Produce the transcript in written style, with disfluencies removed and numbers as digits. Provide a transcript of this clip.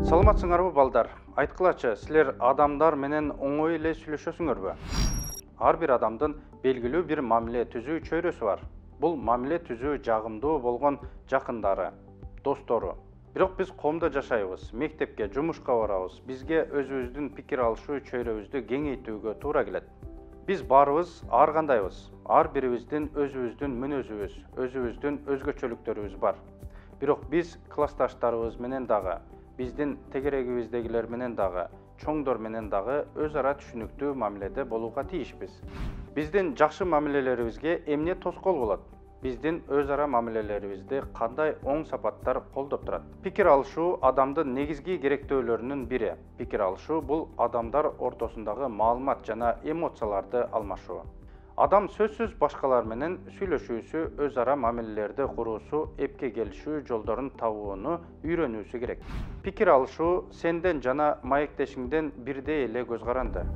Саламатсыңарбы балдар? Айткылачы, силер адамдар менен оңой эле сүйлөшөсүңөрбү? Ар бир адамдын белгилүү бир мамиле түзүү чөйрөсү бар. Бул мамиле түзүү жагымдуу болгон жакындары, достору. Бирок биз коомдо жашайбыз, мектепке, жумушка барабыз. Бизге өзүбүздүн пикир алышуу чөйрөбүздү кеңейтүүгө туура келет. Биз баарыбыз ар кандайбыз. Ар бирибиздин өзүбүздүн мүнөзүбүз, өзүбүздүн өзгөчөлүктөрүбүз бар. Бирок биз классташтарыбыз менен дагы, биздин тегерегибиздегилер менен дагы, чоңдор менен дагы өз ара түшүнүктүү мамиледе болууга тийишпиз. Биздин жакшы мамилелерибизге эмне тоскоол болот? Биздин өз ара мамилелерибизди кандай оң сапаттар колдоп турат? Пикир алышуу адамдын негизги керектөөлөрүнүн бири. Пикир алышуу бул адамдар ортосундагы маалымат жана эмоцияларды алмашуу. Адам сөзсүз башкалар менен сүйлөшүүсү, өз ара мамилелерди куруусу, эпке келишүү жолдорун табууну үйрөнүүсү керек. Пикир алышуу сенден жана маектешиңден бирдей эле көз каранды.